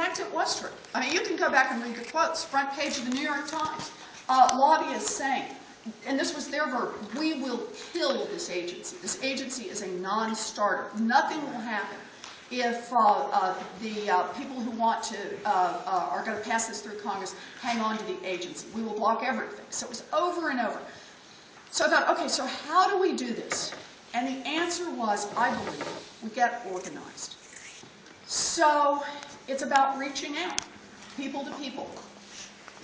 fact, it was true. I mean, you can go back and read the quotes. Front page of the New York Times. Lobbyists saying, and this was their verb, we will kill this agency. This agency is a non-starter. Nothing will happen if the people who want to, are going to pass this through Congress hang on to the agency. We will block everything. So it was over and over. So I thought, okay, so how do we do this? And the answer was, I believe, we get organized. So it's about reaching out, people to people.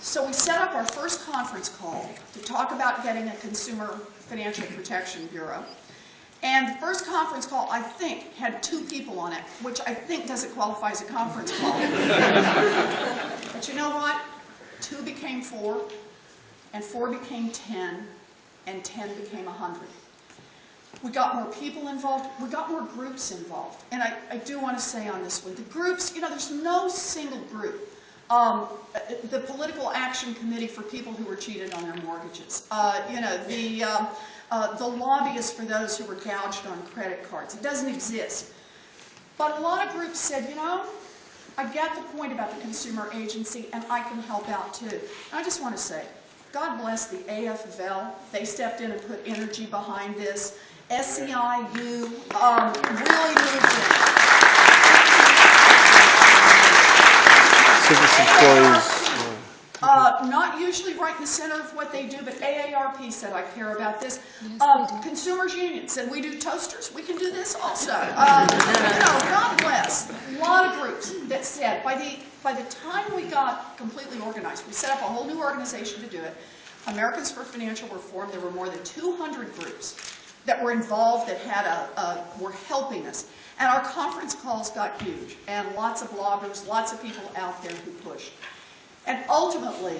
So we set up our first conference call to talk about getting a Consumer Financial Protection Bureau. And the first conference call, I think, had 2 people on it, which I think doesn't qualify as a conference call. But you know what? 2 became 4, and 4 became 10, and 10 became 100. We got more people involved. We got more groups involved. And I do want to say on this one, the groups, there's no single group. The Political Action Committee for people who were cheated on their mortgages. The lobbyists for those who were gouged on credit cards. It doesn't exist. But a lot of groups said, I get the point about the consumer agency, and I can help out too. And I just want to say, God bless the AFL. They stepped in and put energy behind this. SEIU really moved in. Not usually right in the center of what they do, but AARP said, I care about this. Yes, Consumers Union said, we do toasters, we can do this also. God bless. A lot of groups that said, by the time we got completely organized, we set up a whole new organization to do it, Americans for Financial Reform. There were more than 200 groups that were involved that had were helping us. And our conference calls got huge, and lots of bloggers, lots of people out there who pushed. And ultimately,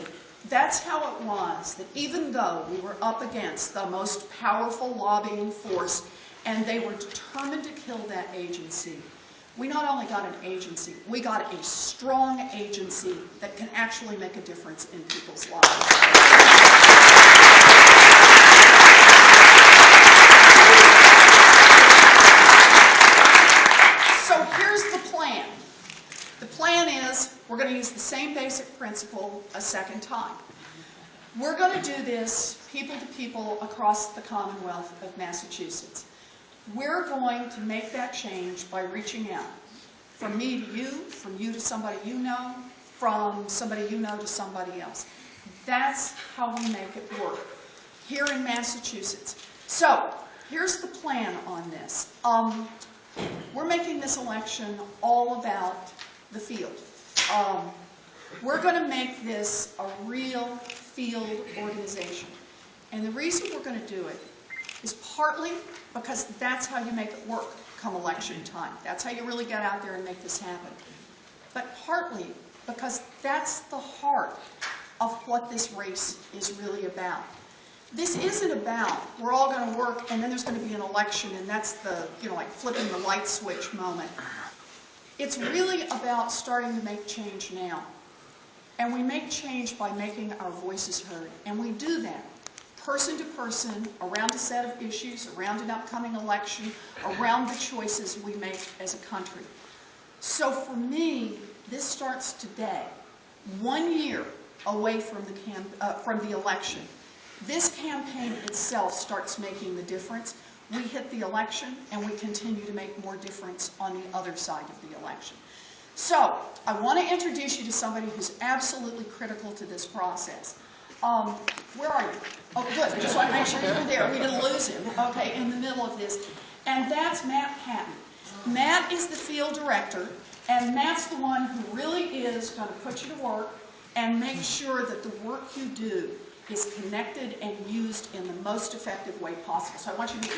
that's how it was, that even though we were up against the most powerful lobbying force, and they were determined to kill that agency, we not only got an agency, we got a strong agency that can actually make a difference in people's lives. So here's the plan. The plan is we're going to use the same basic principle a second time. We're going to do this people to people across the Commonwealth of Massachusetts. We're going to make that change by reaching out. From me to you, from you to somebody you know, from somebody you know to somebody else. That's how we make it work here in Massachusetts. So here's the plan on this. We're making this election all about the field. We're going to make this a real field organization. And the reason we're going to do it is partly because that's how you make it work come election time. That's how you really get out there and make this happen. But partly because that's the heart of what this race is really about. This isn't about, we're all going to work and then there's going to be an election and that's the, like flipping the light switch moment. It's really about starting to make change now. And we make change by making our voices heard. And we do that person to person, around a set of issues, around an upcoming election, around the choices we make as a country. So for me, this starts today, 1 year away from the election. This campaign itself starts making the difference. We hit the election, and we continue to make more difference on the other side of the election. So I want to introduce you to somebody who's absolutely critical to this process. Where are you? Oh, good. I just want to make sure you were there. We didn't lose him, okay, in the middle of this. And that's Matt Patton. Matt is the field director, and Matt's the one who really is going to put you to work and make sure that the work you do is connected and used in the most effective way possible. So I want you to be